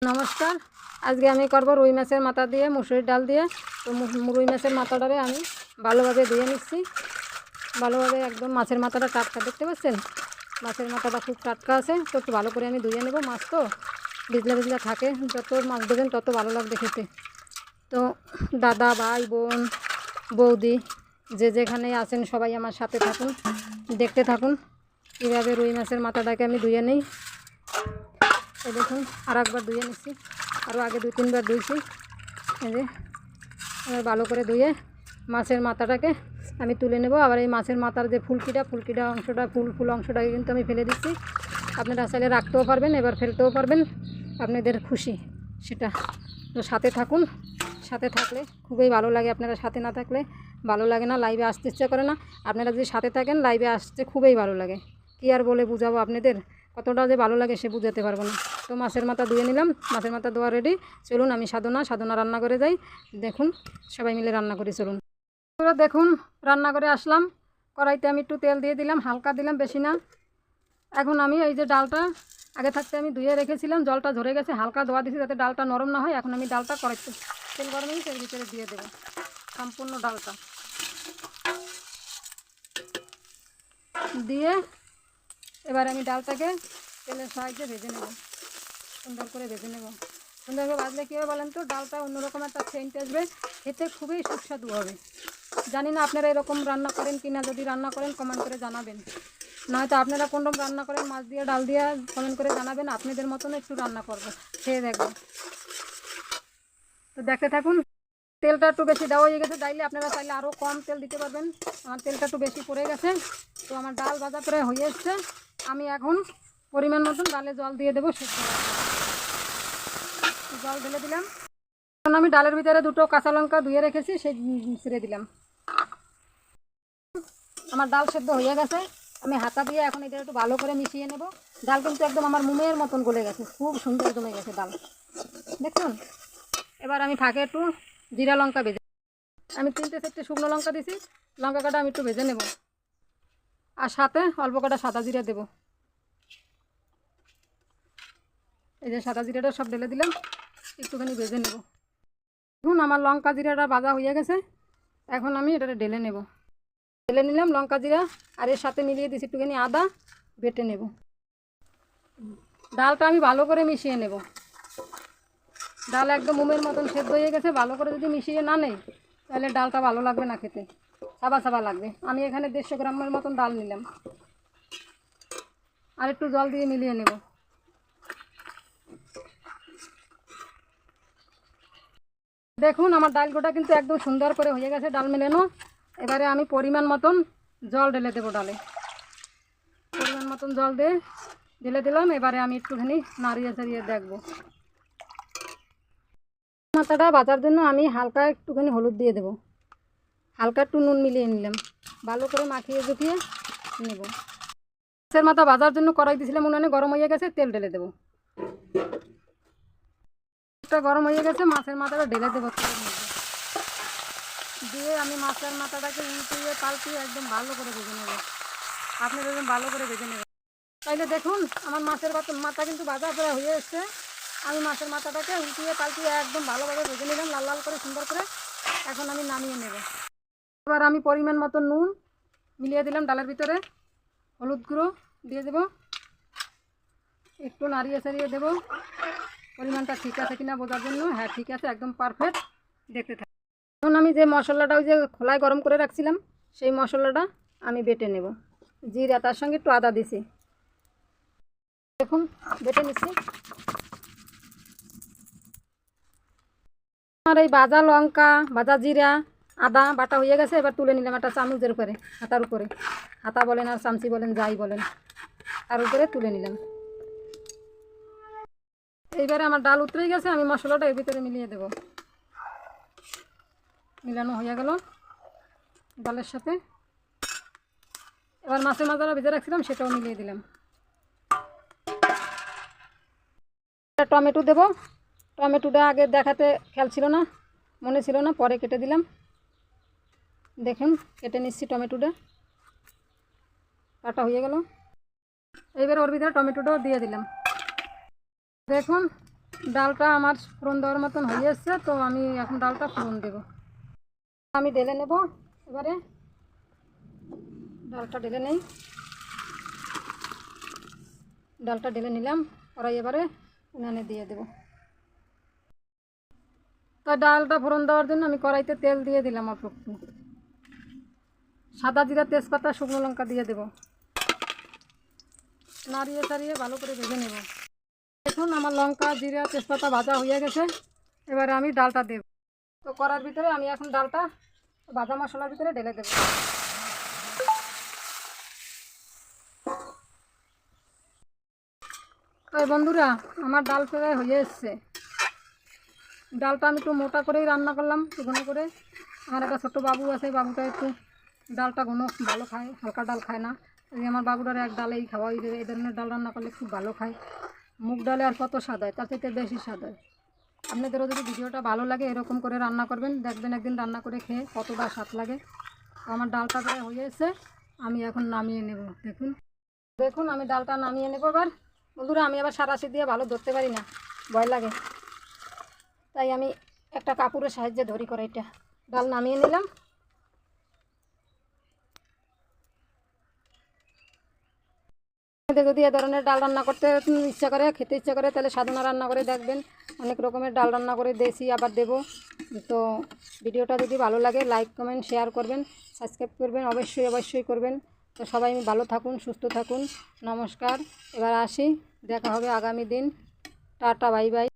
নমস্কার। আজকে আমি করব রুই মাছের মাথা দিয়ে মুসুরির ডাল দিয়ে। তো রুই মাছের মাথাটারে আমি ভালোভাবে ধুয়ে নিচ্ছি। ভালোভাবে একদম মাছের মাথাটা টাটকা, দেখতে পাচ্ছেন মাছের মাথাটা খুব টাটকা আছে। তো একটু ভালো করে আমি ধুয়ে নেব। মাছ তো ভিজলা ভিজলা থাকে, যত মাছ দেবেন তত ভালো লাগবে খেতে। তো দাদা, ভাই, বোন, বৌদি যে যেখানে আছেন সবাই আমার সাথে থাকুন, দেখতে থাকুন কীভাবে রুই মাছের মাথাটাকে আমি ধুয়ে নিই। এই দেখুন, আর একবার ধুয়ে নিচ্ছি, আরও আগে 2-3 বার ধুইছি। এই যে এবার ভালো করে ধুয়ে মাছের মাথাটাকে আমি তুলে নেব। আবার এই মাছের মাথার যে ফুলকিটা অংশটা, ফুল অংশটাকে কিন্তু আমি ফেলে দিচ্ছি। আপনারা চাইলে রাখতেও পারবেন, এবার ফেলতেও পারবেন, আপনাদের খুশি সেটা। তো সাথে থাকুন, সাথে থাকলে খুবই ভালো লাগে। আপনারা সাথে না থাকলে ভালো লাগে না, লাইভে আসতে ইচ্ছা করে না। আপনারা যদি সাথে থাকেন লাইভে আসতে খুবই ভালো লাগে। কী আর বলে বুঝাবো আপনাদের, কতটা যে ভালো লাগে সে বুঝাতে পারবো না। তো মাছের মাথা ধুয়ে নিলাম, মাছের মাথা ধোয়া রেডি। চলুন আমি সাধনা রান্না করে যাই। দেখুন সবাই মিলে রান্না করি, চলুন। দেখুন রান্না করে আসলাম। কড়াইতে আমি একটু তেল দিয়ে দিলাম, হালকা দিলাম, বেশি না। এখন আমি এই যে ডালটা আগে থাকতে আমি ধুয়ে রেখেছিলাম, জলটা ঝরে গেছে, হালকা ধোয়া দিয়েছি যাতে ডালটা নরম না হয়। এখন আমি ডালটা কড়াইতে তেল গরম হয়েছে এর ভিতরে দিয়ে দেবো সম্পূর্ণ ডালটা। দিয়ে এবার আমি ডালটাকে তেলের সাহায্যে ভেজে নেব, সুন্দর করে ভেজে নেব। সুন্দর করে ভাজলে কী হবে বলেন তো, ডালটা অন্যরকম একটা সেন্ট আসবে, খেতে খুবই সুস্বাদু হবে। জানি না আপনারা এরকম রান্না করেন কি না, যদি রান্না করেন কমেন্ট করে জানাবেন। নয়তো আপনারা কোনরকম রান্না করেন মাছ দিয়ে ডাল দিয়ে কমেন্ট করে জানাবেন। আপনাদের মতন একটু রান্না করবো, খেয়ে দেখবেন। তো দেখতে থাকুন। তেলটা একটু বেশি দেওয়া হয়ে গেছে, আপনারা চাইলে আরও কম তেল দিতে পারবেন। আমার তেলটা একটু বেশি পড়ে গেছে। তো আমার ডাল ভাজা প্রায় হয়ে এসছে। আমি এখন পরিমাণ মতন ডালে জল দিয়ে দেবো, সেদ্ধ জল ঢেলে দিলাম। এখন আমি ডালের ভিতরে 2টো কাঁচা লঙ্কা ধুয়ে রেখেছি, সেই ছিঁড়ে দিলাম। আমার ডাল সেদ্ধ হয়ে গেছে। আমি হাতা দিয়ে এখন এটা একটু ভালো করে মিশিয়ে নেব। ডাল কিন্তু একদম আমার মুমের মতন গলে গেছে, খুব সুন্দর জমে গেছে ডাল, দেখুন। এবার আমি ফাঁকে একটু জিরা লঙ্কা ভেজে, আমি 3-4টে শুকনো লঙ্কা দিছি, লঙ্কা কাটা আমি একটু ভেজে নেব। আর সাথে অল্প কটা সাদা জিরা দেব। এই যে সাদা জিরাটা সব ঢেলে দিলাম, একটুখানি ভেজে নেব। দেখুন আমার লঙ্কা জিরাটা ভাজা হয়ে গেছে। এখন আমি এটা ঢেলে নেব। ঢেলে নিলাম লঙ্কা জিরা, আর এর সাথে মিলিয়ে দিচ্ছি একটুখানি আদা বেটে নেব। ডালটা আমি ভালো করে মিশিয়ে নেব। ডাল একদম মুমের মতন সেদ্ধ হয়ে গেছে। ভালো করে যদি মিশিয়ে না নেই তাহলে ডালটা ভালো লাগবে না, খেতে সাবা সাবা লাগবে। আমি এখানে 150 গ্রামের মতন ডাল নিলাম, আর একটু জল দিয়ে মিলিয়ে নেব। দেখুন আমার ডাল গোটা কিন্তু একদম সুন্দর করে হয়ে গেছে, ডাল মেলানো। এবারে আমি পরিমাণ মতন জল ঢেলে দেবো ডালে। পরিমাণ মতন জল দিয়ে ঢেলে দিলাম। এবারে আমি একটুখানি নাড়িয়ে চাড়িয়ে দেখবো। মাথাটা ভাজার জন্য আমি হালকা একটুখানি হলুদ দিয়ে দেবো, হালকা একটু নুন মিলিয়ে নিলাম, ভালো করে মাখিয়ে জুখিয়ে নেব। মাছের মাথা ভাজার জন্য কড়াই দিয়েছিলাম, উনুনে গরম হয়ে গেছে, তেল ঢেলে দেবো। তেলটা গরম হয়ে গেছে, মাছের মাথাটা ঢেলে দেবো তেলের মধ্যে। দিয়ে আমি মাছের মাথাটাকে উল্টিয়ে পাল্টিয়ে একদম ভালো করে ভেজে নেব। আপনারা একদম ভালো করে ভেজে নেবেন। তাইলে দেখুন আমার মাছের মাথা কিন্তু ভাজা প্রায় হয়ে এসছে। আমি মাছের মাথাটাকে উল্টিয়ে পাল্টিয়ে একদম ভালোভাবে ভেজে নিলাম, লাল লাল করে সুন্দর করে। এখন আমি নামিয়ে নেব। এবার আমি পরিমাণ মতো নুন মিলিয়ে দিলাম ডালের ভিতরে, হলুদ গুঁড়ো দিয়ে দেবো, একটু নাড়িয়ে ছাড়িয়ে দেবো। পরিমাণটা ঠিক আছে কিনা বোঝার জন্য। হ্যাঁ ঠিক আছে, একদম পারফেক্ট। দেখতে থাকি। এখন আমি যে মশলাটা ওই যে খোলায় গরম করে রাখছিলাম সেই মশলাটা আমি বেটে নেব। জিরা, তার সঙ্গে একটু আদা দিছি, দেখুন বেটে নিচ্ছি। আমার এই ভাজা লঙ্কা, ভাজা জিরা, আদা বাটা হয়ে গেছে। এবার তুলে নিলাম একটা চামচের উপরে, হাতার উপরে, হাতা বলেন আর চামচি বলেন যাই বলেন, তার উপরে তুলে নিলাম। এইবারে আমার ডাল উতরে গেছে, আমি মশলাটা এর ভিতরে মিলিয়ে দেব। মিলানো হয়ে গেল ডালের সাথে। এবার মাছের মাথাটা ভেজে রাখছিলাম সেটাও মিলিয়ে দিলাম। টমেটো দেব। টমেটোটা আগে দেখাতে খেয়াল ছিল না, মনে ছিল না, পরে কেটে দিলাম। দেখুন কেটে নিচ্ছি, টমেটোটা কাটা হয়ে গেল। এইবার ওর ভিতরে টমেটোটাও দিয়ে দিলাম। দেখুন ডালটা আমার ফোড়ন দেওয়ার মতন হয়ে এসছে, তো আমি এখন ডালটা ফোড়ন দেব। আমি ঢেলে নেব। এবারে ডালটা ঢেলে নেই। ডালটা ঢেলে নিলাম, কড়াই এবারে উনানে দিয়ে দেব। তো ডালটা ফোড়ন দেওয়ার জন্য আমি কড়াইতে তেল দিয়ে দিলাম অল্প একটু। সাদা জিরা, তেজপাতা, শুকনো লঙ্কা দিয়ে দেব। নাড়িয়ে চাড়িয়ে ভালো করে ভেজে নেব। দেখুন আমার লঙ্কা, জিরা, তেজপাতা ভাজা হয়ে গেছে। এবারে আমি ডালটা দেব। তো কড়ার ভিতরে আমি এখন ডালটা ভাজা মশলার ভিতরে ঢেলে দেব। তো বন্ধুরা, আমার ডাল প্রায় হয়ে এসছে। ডালটা আমি একটু মোটা করেই রান্না করলাম, একটু ঘন করে। আমার একটা ছোট্ট বাবু আছে, বাবুটা একটু ডালটা ঘন ভালো খায়, হালকা ডাল খায় না। এই আমার বাবুটার এক ডালেই খাওয়া, এই ধরনের ডাল রান্না করলে খুব ভালো খায়। মুগ ডালে আর কত স্বাদ হয়, তার থেকে বেশি স্বাদ হয়। আপনাদেরও যদি ভিডিওটা ভালো লাগে এরকম করে রান্না করবেন, দেখবেন একদিন রান্না করে খেয়ে কতটা স্বাদ লাগে। তো আমার ডালটা প্রায় হয়ে এসেছে, আমি এখন নামিয়ে নেব। দেখুন দেখুন আমি ডালটা নামিয়ে নেব। এবার বন্ধুরা, আমি আবার সাঁড়াশি দিয়ে ভালো ধরতে পারি না, ভয় লাগে, তাই আমি একটা কাপড়ের সাহায্যে ধরি কড়াইটা। ডাল নামিয়ে নিলাম। যদি এ ধরনের ডাল রান্না করতে ইচ্ছা করে, খেতে ইচ্ছা করে, তাহলে সাধনা রান্না করে দেখবেন। অনেক রকমের ডাল রান্না করে দেশি আবার দেব। তো ভিডিওটা যদি ভালো লাগে লাইক, কমেন্ট, শেয়ার করবেন, সাবস্ক্রাইব করবেন, অবশ্যই অবশ্যই করবেন। তো সবাই ভালো থাকুন, সুস্থ থাকুন। নমস্কার। এবার আসি, দেখা হবে আগামী দিন। Tata, bye bye.